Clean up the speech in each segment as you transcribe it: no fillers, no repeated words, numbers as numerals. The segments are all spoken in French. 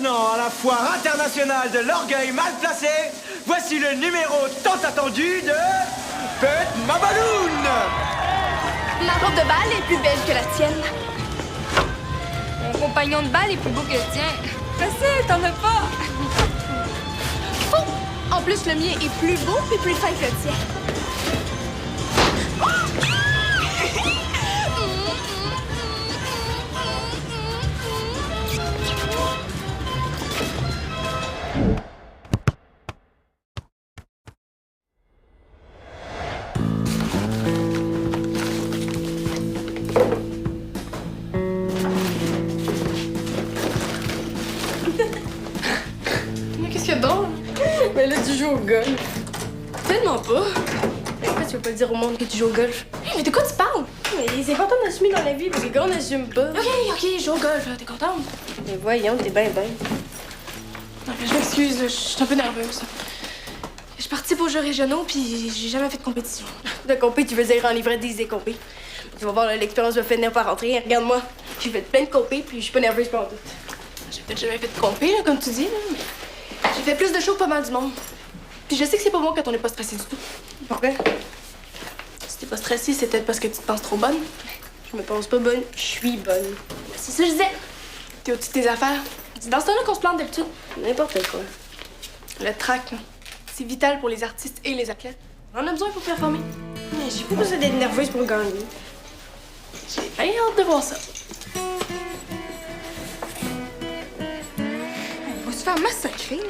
maintenant à la foire internationale de l'orgueil mal placé, voici le numéro tant attendu de Pet Mabaloun. Ma robe de bal est plus belle que la tienne. Mon compagnon de bal est plus beau que le tien. Facile, t'en as pas. Faux! En plus, le mien est plus beau et plus fin que le tien. Mais qu'est-ce qu'il y a de drôle? Mais là, tu joues au golf. Tellement pas. Mais pourquoi tu veux pas dire au monde que tu joues au golf? Hey, mais de quoi tu parles? Mais c'est important d'assumer dans la vie, parce que quand on n'assume pas... Ok, je joue au golf, là. T'es contente? Mais voyons, t'es bien. Non, mais je m'excuse, là, je suis un peu nerveuse. Je participe aux Jeux régionaux, puis j'ai jamais fait de compétition. De compé, tu veux dire en livret des compé. Tu vas voir, là, l'expérience va finir par rentrer. Regarde-moi, j'ai fait plein de compé, puis je suis pas nerveuse pour en tout. J'ai peut-être jamais fait de compé, là, comme tu dis, là, mais j'ai fait plus de shows que pas mal du monde. Puis je sais que c'est pas bon quand on n'est pas stressé du tout. Pourquoi? Si t'es pas stressé, c'est peut-être parce que tu te penses trop bonne. Je me pense pas bonne, je suis bonne. C'est ça que je disais. T'es au-dessus de tes affaires. C'est dans ce temps-là qu'on se plante d'habitude. N'importe quoi. Le track, là, c'est vital pour les artistes et les athlètes. On en a besoin pour performer. Mais j'ai pas besoin d'être nerveuse pour gagner. J'ai bien hâte de voir ça. On va se faire massacrer, là.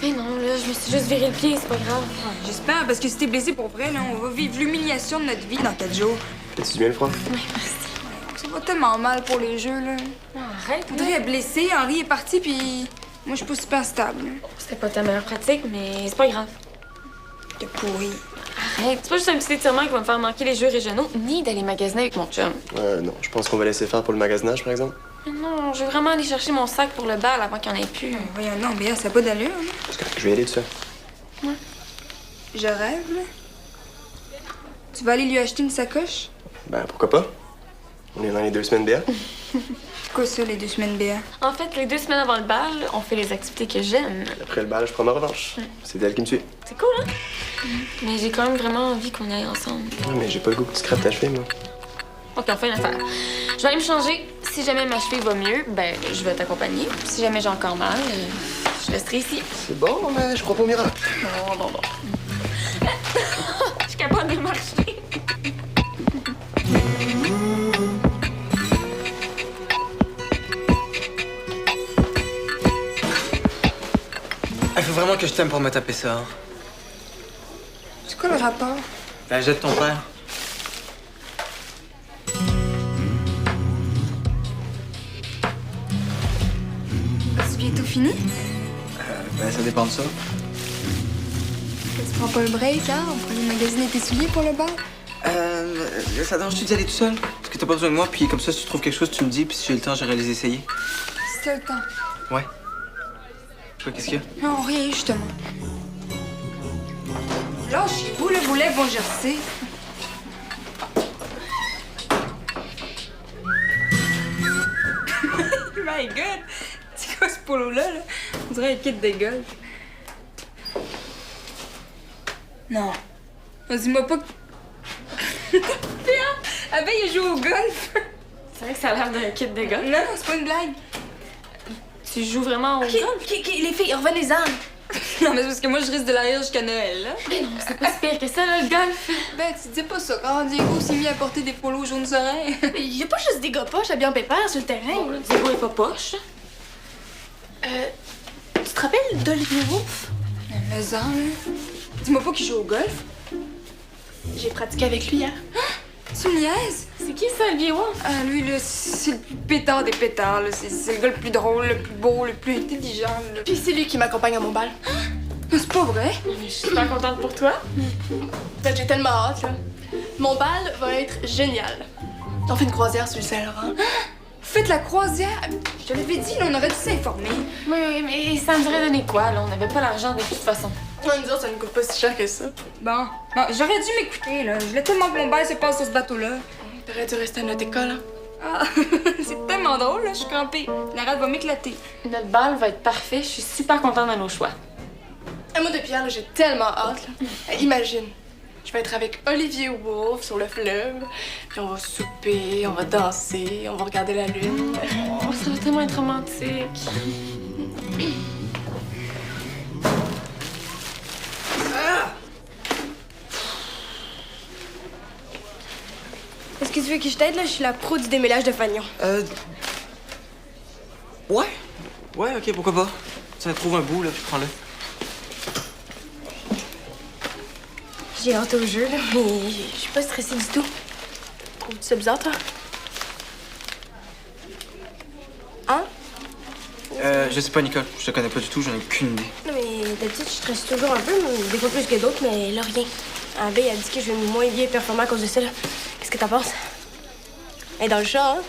Mais non, là, je me suis juste viré le pied, c'est pas grave. J'espère, parce que si t'es blessé pour vrai, là, on va vivre l'humiliation de notre vie dans 4 jours. Fais-tu bien le froid? Oui, merci. Ça va tellement mal pour les jeux, là. Arrête, Audrey est blessée, Henri est parti, puis moi, je suis pas super stable. C'était pas ta meilleure pratique, mais c'est pas grave. T'es pourri. Arrête, c'est pas juste un petit étirement qui va me faire manquer les jeux régionaux, ni d'aller magasiner avec mon chum. Non, je pense qu'on va laisser faire pour le magasinage, par exemple. Mais non, je veux vraiment aller chercher mon sac pour le bal avant qu'il n'y en ait plus. Voyons, non, Béa, ça n'a pas d'allure, là. Parce que je vais y aller tout seul. Je rêve, là. Tu vas aller lui acheter une sacoche? Ben, pourquoi pas? On est dans les 2 semaines BA. C'est quoi ça, les 2 semaines Béa? En fait, les 2 semaines avant le bal, on fait les activités que j'aime. Après le bal, je prends ma revanche. C'est elle qui me suit. C'est cool, hein? Mais j'ai quand même vraiment envie qu'on aille ensemble. Ouais, mais j'ai pas le goût que tu scrapes ta cheville, moi. Ok, on fait une affaire. Je vais aller me changer. Si jamais ma cheville va mieux, ben, je vais t'accompagner. Si jamais j'ai encore mal, je resterai ici. C'est bon, mais je crois pas au miracle. Non. Je suis capable de marcher. Il faut vraiment que je t'aime pour me taper ça. Hein. C'est quoi le rapport? Ben, jette ton père. C'est bientôt fini? Ben, ça dépend de ça. Tu prends pas le break, hein? On pourrait aller magasiner tes souliers pour le bar? Ça dérange-tu d'y aller tout seul? Parce que t'as pas besoin de moi, puis comme ça, si tu trouves quelque chose, tu me dis, puis si j'ai le temps, j'irai les essayer. Si t'as le temps. Ouais. Quoi, qu'est-ce qu'il y a? Non, rien, justement. Lâchez-vous, le boulet, bon, je sais. My God! C'est quoi ce polo-là, là? On dirait un kit de golf. Non. Dis-moi pas que... Pierre! Abel, il joue au golf! C'est vrai que ça a l'air d'un kit de golf. Non, c'est pas une blague. Tu joues vraiment au golf? Ok, les filles, revenez-en. Non, mais c'est parce que moi, je risque de la rire jusqu'à Noël, là. Mais non, c'est pas si pire que ça, là, le golf. Ben, tu dis pas ça quand Diego s'est mis à porter des polos jaunes oreilles. Il y a pas juste des gars poches habillés en pépère sur le terrain. là. Diego est pas poche. Tu te rappelles d'Olivier Wolf? Mais ça, là. Dis-moi pas qu'il joue au golf. J'ai pratiqué avec lui hier. Tu me niaises? C'est qui ça, Olivier Wolf? Ah, lui, là, c'est le plus pétard des pétards, là. C'est le gars le plus drôle, le plus beau, le plus intelligent, là. Puis c'est lui qui m'accompagne à mon bal. Mais c'est pas vrai. Je suis super contente pour toi. Ben, j'ai tellement hâte, là. Mon bal va être génial. On fait une croisière sur le Saint-Laurent. Faites la croisière. Je te l'avais dit, là, on aurait dû s'informer. Oui, mais ça nous aurait donné quoi, là? On n'avait pas l'argent de toute façon. On nous dire ça ne coûte pas si cher que ça. Bon, j'aurais dû m'écouter, là. Je voulais tellement que mon bail se passe sur ce bateau-là. T'aurais dû rester à notre école, hein? Ah, c'est tellement drôle, là, je suis crampée. La rate va m'éclater. Notre bal va être parfait. Je suis super contente de nos choix. Ah, moi, de Pierre, là, j'ai tellement hâte. Là. Imagine, je vais être avec Olivier Wolf sur le fleuve, puis on va souper, on va danser, on va regarder la lune. Oh, ça va tellement être romantique. Est-ce que tu veux que je t'aide, là? Je suis la pro du démêlage de fanion. Ouais. Ouais, ok, pourquoi pas. Ça trouve un bout, là, puis prends-le. J'ai hâte au jeu, là, mais je suis pas stressée du tout. Trouves-tu ça bizarre, toi? Hein? Je sais pas, Nicole. Je te connais pas du tout, j'en ai aucune idée. Non, mais d'habitude, je stresse toujours un peu, mais des fois plus que d'autres, mais là, rien. Abbé a dit que je vais moins bien performer à cause de ça, là. Qu'est-ce que t'en penses? Elle est dans le chat, hein?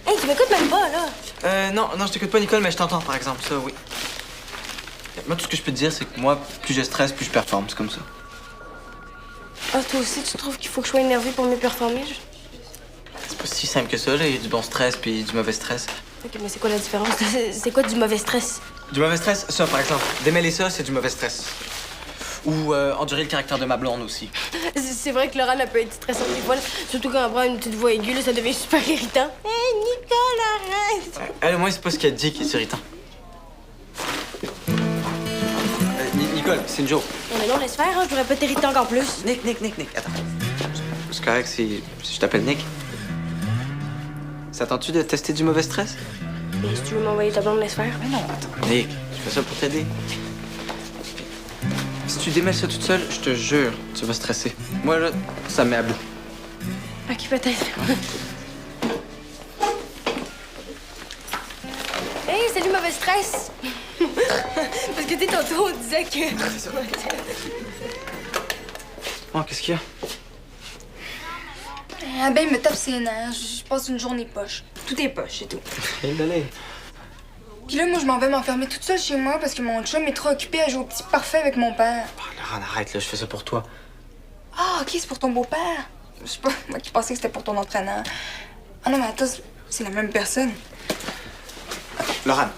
Hey, tu m'écoutes même pas, là! Non, je t'écoute pas, Nicole, mais je t'entends, par exemple, ça, oui. Moi, tout ce que je peux te dire, c'est que moi, plus je stresse, plus je performe, c'est comme ça. Ah, toi aussi, tu trouves qu'il faut que je sois énervée pour mieux performer? C'est pas si simple que ça, là. Il y a du bon stress puis du mauvais stress. Ok, mais c'est quoi la différence? C'est quoi du mauvais stress? Du mauvais stress, ça, par exemple. Démêler ça, c'est du mauvais stress. Ou endurer le caractère de ma blonde aussi. C'est vrai que Laurent, elle peut être stressante des fois, là. Surtout quand elle prend une petite voix aiguë, là, ça devient super irritant. Hey, Nicole, arrête! Elle, au moins, c'est pas ce qu'elle dit qui est irritant. Nicole, c'est une joke. Mais non, laisse faire, hein, je voudrais pas t'irriter encore plus. Nick, attends. C'est correct si je t'appelle Nick. Ça tente-tu de tester du mauvais stress? Mais si tu veux m'envoyer ta blonde, laisse faire. Mais non, attends. Nick, je fais ça pour t'aider. Si tu démêles ça toute seule, je te jure, tu vas stresser. Moi, là, ça me met à bout. Ok, peut-être. Hey, salut, mauvais stress! Parce que, tu sais, tantôt, on disait que... Oh, qu'est-ce qu'il y a? Abbé me tape ses nerfs. Je passe une journée poche. Tout est poche, c'est tout. Allez. Puis là, moi, je m'en vais m'enfermer toute seule chez moi parce que mon chum est trop occupé à jouer au petit parfait avec mon père. Laurent, arrête, là, je fais ça pour toi. Ah, ok, c'est pour ton beau-père. Je sais pas, moi qui pensais que c'était pour ton entraîneur. Ah non, mais attends, c'est la même personne. Laurent,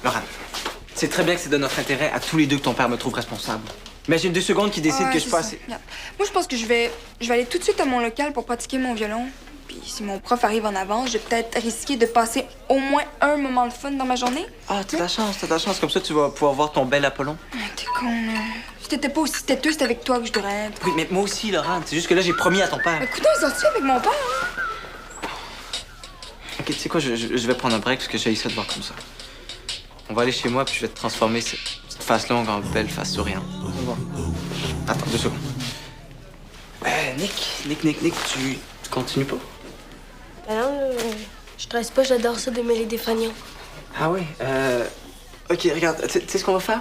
c'est très bien que c'est de notre intérêt à tous les deux que ton père me trouve responsable. Imagine 2 secondes qu'il décide Ouais, que je c'est passe. ça. Regarde. Moi, je pense que je vais aller tout de suite à mon local pour pratiquer mon violon. Puis si mon prof arrive en avance, je vais peut-être risquer de passer au moins un moment de fun dans ma journée. Ah, t'as de la chance. Comme ça, tu vas pouvoir voir ton bel Apollon. Ah, t'es con, là. Si t'étais pas aussi têteux, c'était avec toi que je devrais être. Oui, mais moi aussi, Laurent. C'est juste que là, j'ai promis à ton père. Écoute, on sortit avec mon père, hein? Ok, tu sais quoi, je vais prendre un break parce que j'ai ça de voir comme ça. On va aller chez moi puis je vais te transformer cette petite face longue en belle face souriante. On va voir. Attends, 2 secondes. Nick, tu continues pas? Ben non, je stresse pas, j'adore ça, démêler des fanions. Ah oui, ok, regarde, tu sais ce qu'on va faire?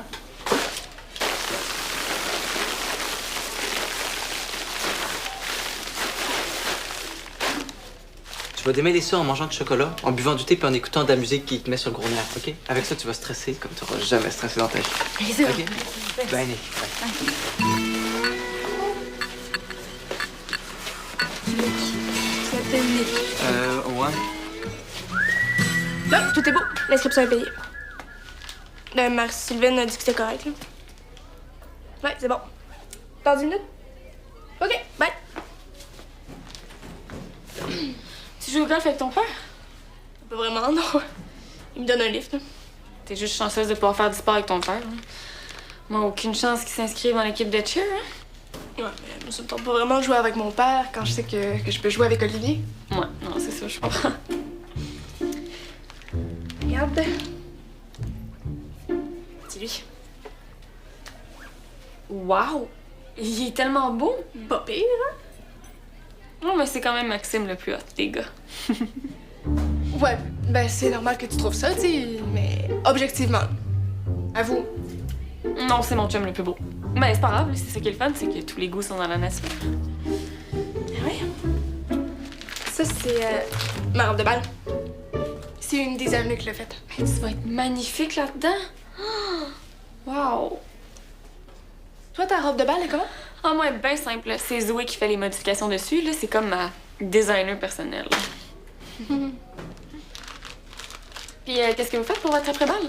Tu vas démêler ça en mangeant du chocolat, en buvant du thé puis en écoutant de la musique qui te met sur le gros nerf, ok? Avec ça, tu vas stresser comme tu n'auras jamais stressé dans ta vie. C'est Ok? Ben, Nick, Tu m'appelles Nick. ouais. Là, tout est beau. L'inscription est payée. Marie-Sylvaine a dit que c'était correct, là. Ouais, c'est bon. Dans 10 minutes? OK, bye. Tu joues au golf avec ton père? Pas vraiment, non. Il me donne un lift, là. T'es juste chanceuse de pouvoir faire du sport avec ton père. Hein? Moi, aucune chance qu'il s'inscrive dans l'équipe de cheer. Hein? Ouais, mais moi, ça me tente pas vraiment de jouer avec mon père quand je sais que je peux jouer avec Olivier. Ouais, non, c'est ça, je comprends. Regarde. C'est lui. Wow! Il est tellement beau! Pas pire, hein? Non, mais c'est quand même Maxime le plus hot des gars. Ouais, ben c'est normal que tu trouves ça, tu sais, mais objectivement. Avoue. Non, c'est mon chum le plus beau. Mais c'est pas grave, c'est ça qui est le fun, c'est que tous les goûts sont dans la nature. Ah ouais? Ça, c'est ma robe de bal. C'est une des avenues qui l'a faite. Hey, tu vas être magnifique là-dedans! Oh! Wow! Toi, ta robe de bal, elle est comment? Ah, moi, bien simple. C'est Zoé qui fait les modifications dessus. Là, c'est comme ma designer personnelle. Puis, qu'est-ce que vous faites pour votre après-balle?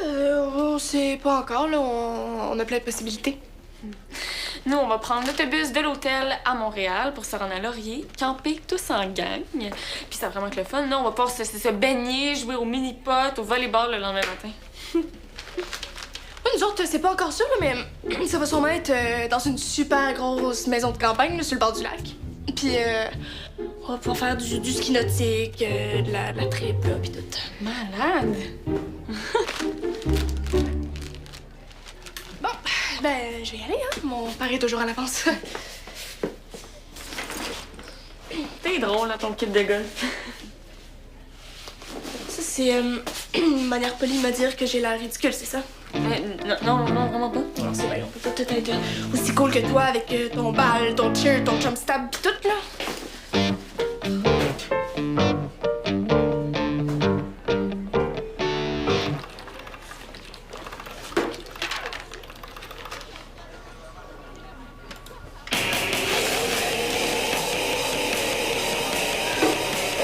On sait pas encore, là. On a plein de possibilités. Nous, on va prendre l'autobus de l'hôtel à Montréal pour se rendre à Laurier, camper tous en gang. Puis c'est vraiment que le fun. Là, on va pouvoir se baigner, jouer au mini-pot, au volleyball le lendemain matin. Oui, nous autres, c'est pas encore sûr, là, mais ça va sûrement être dans une super grosse maison de campagne, là, sur le bord du lac. Puis, on va pouvoir faire du ski nautique, de la trip, là, puis tout. Malade! Bon, ben, je vais y aller, hein. Mon père est toujours à l'avance. T'es drôle, là, ton kit de golf. Ça, c'est une manière polie de me dire que j'ai l'air ridicule, c'est ça? Non, vraiment pas. Non, c'est vrai, on peut pas tout être aussi cool que toi avec ton bal, ton cheer, ton chum stab, pis tout, là.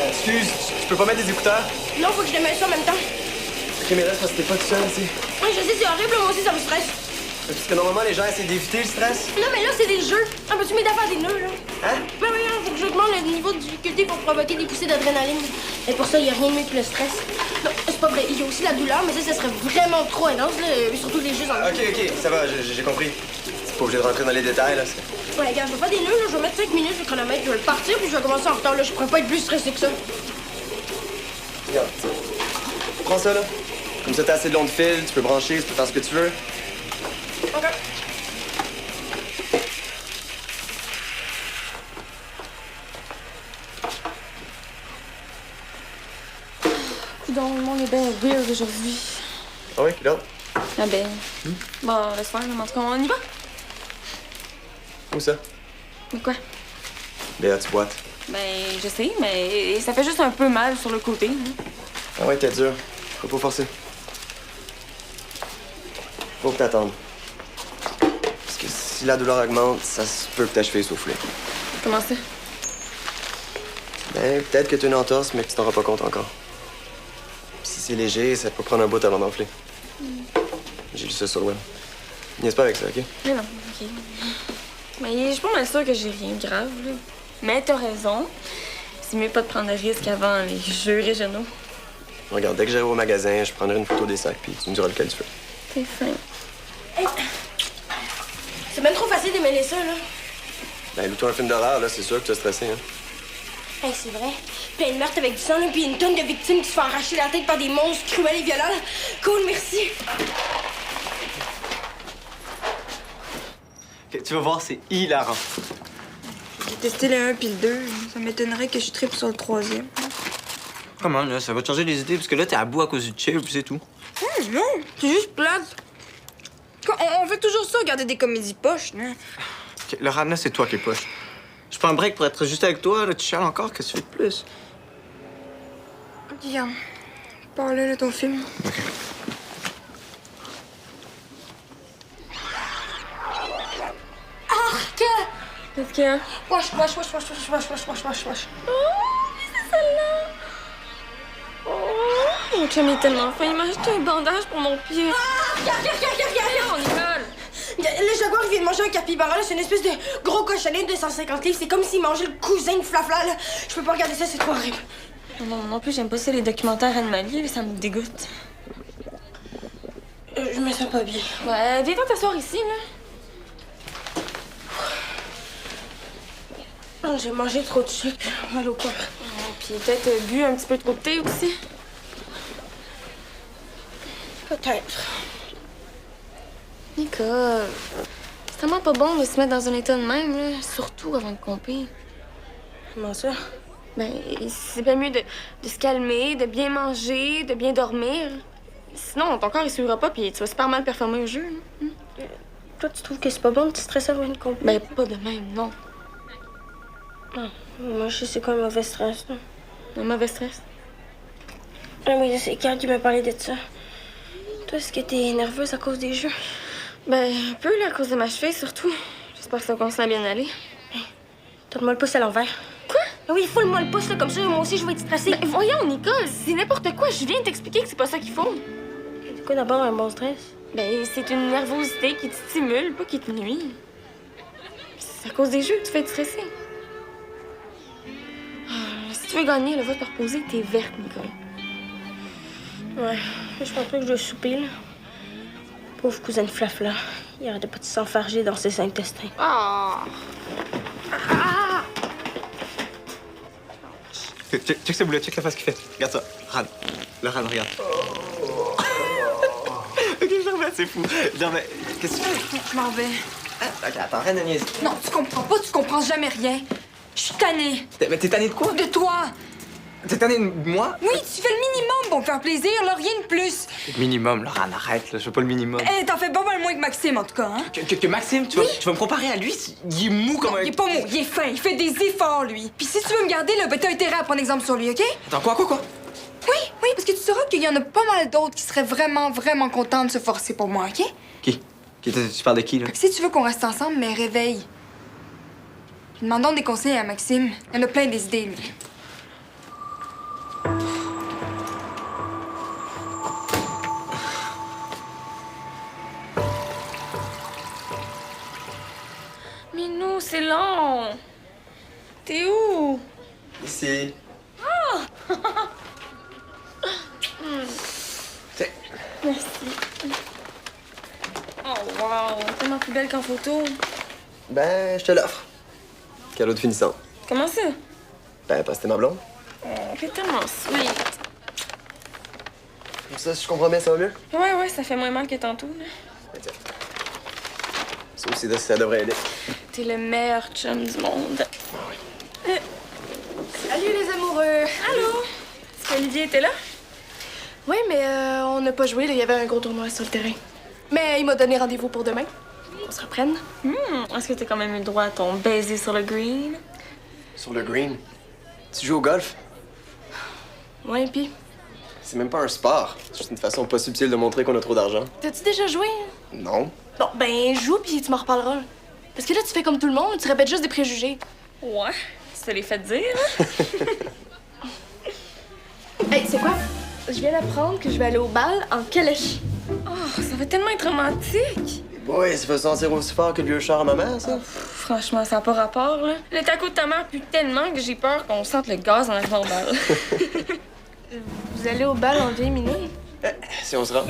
Excuse, tu peux pas mettre des écouteurs? Non, faut que je les mette ça en même temps. Ok, mais là, c'est parce que t'es pas tout seul, tu sais. Oui, je sais, c'est horrible, moi aussi, ça me stresse. Parce que normalement, les gens essaient d'éviter le stress. Non, mais là, c'est des jeux. Ah, peux-tu m'aider à faire des nœuds, là? Hein? Ben oui, hein, faut que je demande le niveau de difficulté pour provoquer des poussées d'adrénaline. Et pour ça, il y a rien de mieux que le stress. Non, c'est pas vrai. Il y a aussi la douleur, mais ça serait vraiment trop intense, là. Surtout les jeux en Ok, ça va, j'ai compris. C'est pas obligé de rentrer dans les détails, là. Ouais, regarde, je vais faire des nœuds, là. Je vais mettre 5 minutes le chronomètre, je vais le partir, puis je vais commencer en retard, là. Je pourrais pas être plus stressé que ça. Regarde. Prends ça, là. Comme ça, t'as assez de long de fil, tu peux brancher, tu peux faire ce que tu veux. OK. Coudon, le monde est bien weird aujourd'hui. Ah ouais, quelle heure? Ah ben. Bon, laisse faire, mais en tout cas, on y va? Où ça? Mais quoi? Béa, tu boites. Ben, je sais, mais ça fait juste un peu mal sur le côté. Hein. Ah ouais, t'es dur. Faut pas forcer. Faut que t'attendes. Parce que si la douleur augmente, ça se peut que ta cheville souffle. Comment ça? Ben, peut-être que t'as une entorse, mais que tu t'en rends pas compte encore. Si c'est léger, ça peut prendre un bout avant d'enfler. J'ai lu ça sur le web. Niaise pas avec ça, OK? Mais non, OK. Mais je suis pas mal sûre que j'ai rien de grave, là. Mais t'as raison. C'est mieux pas de prendre de risques avant les jeux régionaux. Regarde, dès que j'arrive au magasin, je prendrai une photo des sacs, puis tu me diras lequel tu veux. T'es fin. Hey. C'est même trop facile d'aimer ça, là. Ben, loue-toi un film d'horreur, là, c'est sûr que tu es stressé, hein. Hey, c'est vrai. Plein de meurtres avec du sang, là, puis une tonne de victimes qui se font arracher la tête par des monstres cruels et violents. Cool, merci. Ok, tu vas voir, c'est hilarant. J'ai testé le 1 puis le 2. Ça m'étonnerait que je trippe sur le 3e. Comment, là? Ça va te changer les idées, parce que là, t'es à bout à cause du chip, puis c'est tout. Non, c'est juste plate. On fait toujours ça, regarder des comédies poches, hein. Ok, le Rana, c'est toi qui es poche. Je prends un break pour être juste avec toi, là, tu chiales encore, qu'est-ce que tu fais de plus? Regarde. Parle là, ton film. Ok. Qu'est-ce qu'il y a? Wesh. Oh, c'est celle-là! Oh, mon chum est tellement fin. Il m'a acheté un bandage pour mon pied. Regarde. On y colle! Le jaguar, il vient de manger un capybara, là. C'est une espèce de gros cochonnet de 150 livres. C'est comme s'il mangeait le cousin de Flafla, là. Je peux pas regarder ça, c'est trop horrible. Non plus, j'aime pas ça, les documentaires animaliers. Ça me dégoûte. Je me sens pas bien. Ouais, viens t'asseoir ici, là. Oh, j'ai mangé trop de sucre. Mal au corps. Puis peut-être bu un petit peu trop de thé aussi. Peut-être. Nicole, c'est tellement pas bon de se mettre dans un état de même, là. Surtout avant de compter. Comment ça? Ben, c'est bien mieux de se calmer, de bien manger, de bien dormir. Sinon, ton corps, il suivra pas, puis tu vas super mal performer au jeu. Là. Toi, tu trouves que c'est pas bon de stresser avant une compétition? Ben, pas de même, non. Non. Moi, je sais c'est quoi un mauvais stress, là. Un mauvais stress. Ah oui, c'est Kat qui m'a parlé de ça. Toi, est-ce que t'es nerveuse à cause des jeux? Ben, un peu, là, à cause de ma cheville, surtout. J'espère que ça continue à bien aller. Donne-moi le pouce à l'envers. Quoi? Ben oui, foule-moi le pouce, là, comme ça, moi aussi, je vais être stressée. Ben, voyons, Nicole, c'est n'importe quoi. Je viens de t'expliquer que c'est pas ça qu'il faut. C'est quoi d'abord un bon stress? Ben, c'est une nervosité qui te stimule, pas qui te nuit. C'est à cause des jeux que tu fais te stresser. Ah, si tu veux gagner, le vote par poser, t'es verte, Nicole. Ouais, je pense pas que je dois souper, là. Pauvre cousine Flafla. Il arrête pas de s'enfarger dans ses intestins. Ah! Check ce boulot, check la face qu'il fait. Regarde ça. Ran. Le Ran, regarde. Ok, je remets, c'est fou. Genre, mais qu'est-ce que tu fais? Je m'en vais. Ok, attends, arrête de niaiser. Non, tu comprends pas, tu comprends jamais rien. Je suis tannée. Mais t'es tanné de quoi? De toi. T'es tanné de moi? Oui, tu fais le minimum pour me faire plaisir, là, rien de plus. Minimum, Laurent, arrête, là, je veux pas le minimum. T'en fais pas mal moins que Maxime, en tout cas, hein? Que Maxime, tu vas me comparer à lui? Il est mou comme Non, un... il est pas mou, il est fin, il fait des efforts, lui. Puis si tu veux me garder, là, ben t'as intérêt à prendre exemple sur lui, OK? Attends, quoi? Oui, parce que tu sauras qu'il y en a pas mal d'autres qui seraient vraiment, vraiment contents de se forcer pour moi, OK? Qui? Tu parles de qui, là? Fait que si tu veux qu'on reste ensemble, mais réveille. Puis demandons des conseils à Maxime. Il y en a plein des idées, lui. Minou, c'est long! T'es où? Ici. Merci. Oh, wow! Tellement plus belle qu'en photo. Ben, je te l'offre. Cadeau de finissant. Comment ça? Ben, parce que t'es ma blonde. Oh, t'es tellement sweet. Comme ça, si je comprends bien, ça va mieux? Ouais, ça fait moins mal que tantôt, là. Ben, tiens. Ça aussi, ça devrait aider. T'es le meilleur chum du monde. Salut les amoureux! Allô? Est-ce qu'Olivier était là? Oui, mais on n'a pas joué, là, il y avait un gros tournoi sur le terrain. Mais il m'a donné rendez-vous pour demain. On se reprenne. Est-ce que t'as quand même eu le droit à ton baiser sur le green? Sur le green. Tu joues au golf? Ouais, pis. C'est même pas un sport. C'est juste une façon pas subtile de montrer qu'on a trop d'argent. T'as-tu déjà joué? Non. Bon, ben, joue, puis tu m'en reparleras. Parce que là, tu fais comme tout le monde, tu répètes juste des préjugés. Ouais. Tu te les fait dire, hein? Hey, c'est quoi? Je viens d'apprendre que je vais aller au bal en calèche. Oh, ça va tellement être romantique! Ouais, ça fait sentir aussi fort que le vieux char à ma mère, ça. Franchement, ça n'a pas rapport, là. Le taco de ta mère pue tellement que j'ai peur qu'on sente le gaz en arrivant au bal. Vous allez au bal en vieille minée? Si on se rend.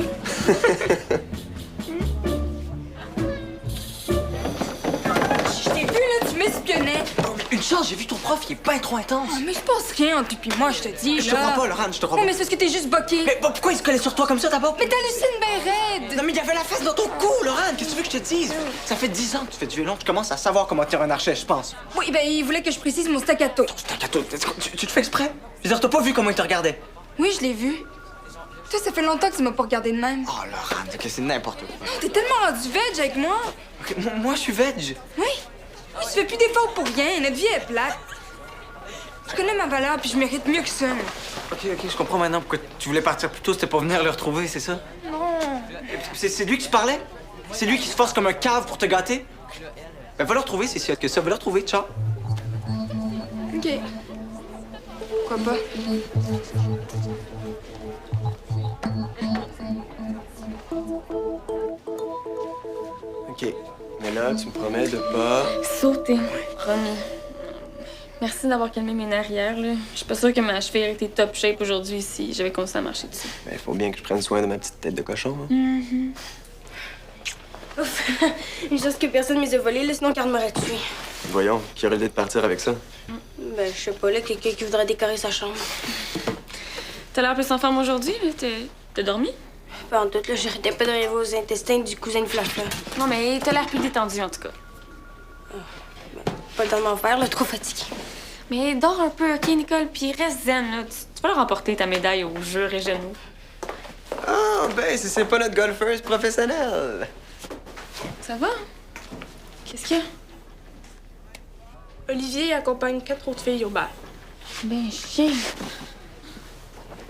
Je t'ai vu, là, tu m'espionnais. Une chance, j'ai vu ton prof, il est pas trop intense. Oh, mais il se passe rien entre lui et moi, je te dis, Je te crois pas, Laurent, je te crois Non, pas. mais c'est parce que t'es juste boqué. Mais pourquoi il se collait sur toi comme ça d'abord? Mais t'hallucines bien raide. Non, mais il y avait la face dans ton cou, Laurent. Qu'est-ce que tu veux que je te dise? Ça fait 10 ans que tu fais du violon, tu commences à savoir comment tirer un archet, je pense. Oui, ben, il voulait que je précise mon staccato. Staccato, tu te fais exprès? Je veux dire, t'as pas vu comment il te regardait? Oui, je l'ai vu. Toi, ça fait longtemps que tu m'as pas regardé de même. Oh, Laurent, c'est n'importe quoi. Oh, t'es tellement rendu veg avec moi. Ok, moi, je suis veg. Oui. Oui, tu fais plus d'efforts pour rien. Notre vie est plate. Je connais ma valeur, puis je mérite mieux que ça. Ok, je comprends maintenant pourquoi tu voulais partir plus tôt, c'était pour venir le retrouver, c'est ça? Non. C'est lui qui te parlait? C'est lui qui se force comme un cave pour te gâter? Ben, va le retrouver, c'est si hot que ça. Va le retrouver, ciao. OK. Pourquoi pas? OK. Mais là, tu me promets de pas... Sauter. Promis. Merci d'avoir calmé mes nerfs hier, là. Je suis pas sûre que ma cheville aurait été top shape aujourd'hui si j'avais continué à marcher dessus. Ben, faut bien que je prenne soin de ma petite tête de cochon, hein. Ouf. Une chose que personne ne m'ait volé, là, sinon Carl m'aurait tué. Voyons, qui aurait l'idée de partir avec ça? Ben, je sais pas, là, quelqu'un qui voudrait décorer sa chambre. T'as l'air plus en forme aujourd'hui, là. T'as dormi? Pas en tout, là, j'arrêtais pas de rêver aux intestins du cousin de Flafla. Non, mais t'as l'air plus détendu, en tout cas. Pas le temps de m'en faire, là, trop fatigué. Mais dors un peu, OK, Nicole, puis reste zen, là. Tu vas leur remporter ta médaille aux Jeux régionaux. Ah, ben, c'est pas notre golfeuse professionnelle. Ça va? Qu'est-ce qu'il y a? Olivier accompagne 4 autres filles au bal. Ben, chien.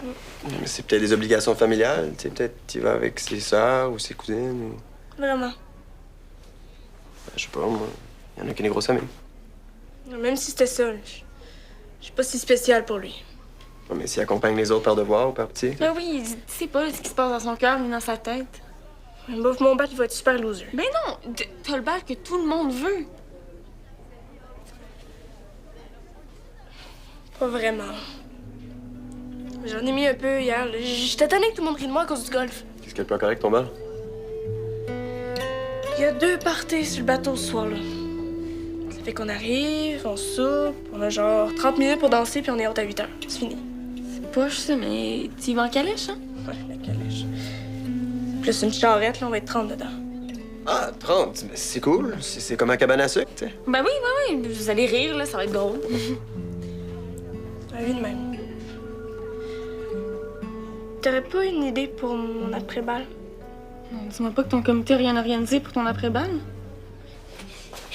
Mais c'est peut-être des obligations familiales. Tu sais, peut-être qu'il va avec ses sœurs ou ses cousines. Vraiment. Je sais pas, moi. Il y en a qui ont des grosses familles. Même si c'était ça, je suis pas si spécial pour lui. Ouais, mais s'il accompagne les autres par devoir ou par petit. Ah oui, il sait pas ce qui se passe dans son cœur ni dans sa tête. Bof, mon bat, il va être super loser. Ben non, t'as le bal que tout le monde veut. Pas vraiment. J'en ai mis un peu hier. J'étais tannée que tout le monde rit de moi à cause du golf. Qu'est-ce qu'elle est pas correct, ton bal? Il y a 2 parties sur le bateau ce soir-là. Ça fait qu'on arrive, on soupe, on a genre 30 minutes pour danser, puis on est out à 8 heures. C'est fini. C'est poche, ça, mais tu y vas en calèche, hein? Ouais, la calèche. Plus une charrette, là, on va être 30 dedans. Ah, 30, c'est cool. C'est comme un cabane à sucre, tu sais. Ben oui, vous allez rire, là, ça va être drôle. La vie de même. T'aurais pas une idée pour mon après-balle? Dis-moi pas que ton comité a rien organisé pour ton après-balle.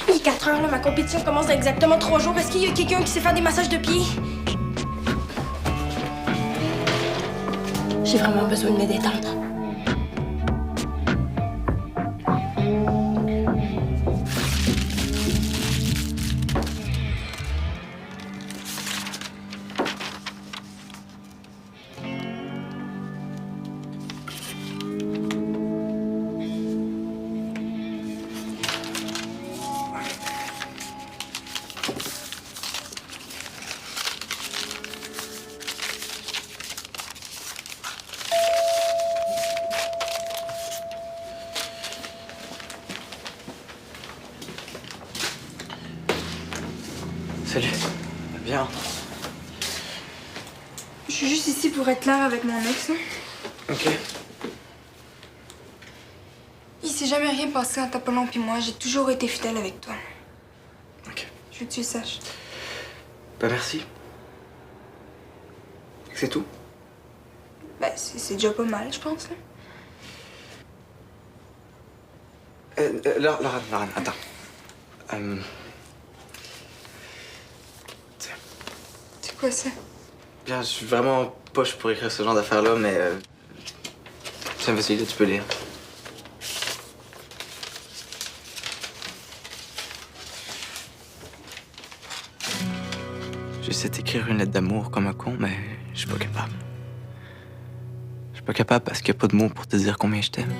Il est 4 heures, là, ma compétition commence dans exactement 3 jours. Est-ce qu'il y a quelqu'un qui sait faire des massages de pieds? J'ai vraiment besoin de me détendre. Salut. Viens. Je suis juste ici pour être claire avec mon ex, là. Ok. Il s'est jamais rien passé entre Apollon puis moi. J'ai toujours été fidèle avec toi. Ok. Je veux que tu le saches. Bah merci. C'est tout? Ben, c'est déjà pas mal, je pense, là. Laurent, attends. C'est quoi ça? Bien, je suis vraiment poche pour écrire ce genre d'affaires-là, mais... Tiens, vas-y, là, tu peux lire. J'essaie d'écrire une lettre d'amour comme un con, mais je suis pas capable. Je suis pas capable parce qu'il y a pas de mots pour te dire combien je t'aime.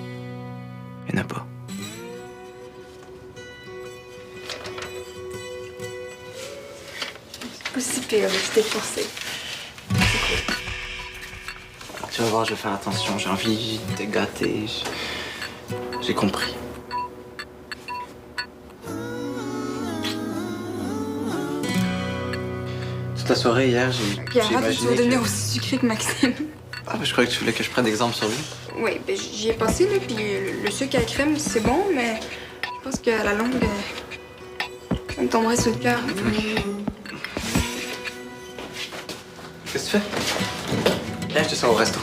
Il y en a pas. C'est pas si pire, là, tu t'es forcé. Alors, tu vas voir, je vais faire attention. J'ai envie de te gâter. J'ai compris. Toute la soirée hier, j'ai Puis arrête, tu vas imaginé devenir que... aussi sucré que Maxime. Ah, mais je croyais que tu voulais que je prenne exemple sur lui. Oui, ben j'y ai passé, là, puis le sucre à la crème, c'est bon, mais je pense qu'à la longue, ça me tomberait sur le cœur. Qu'est-ce que tu fais? Viens, je te sors au resto.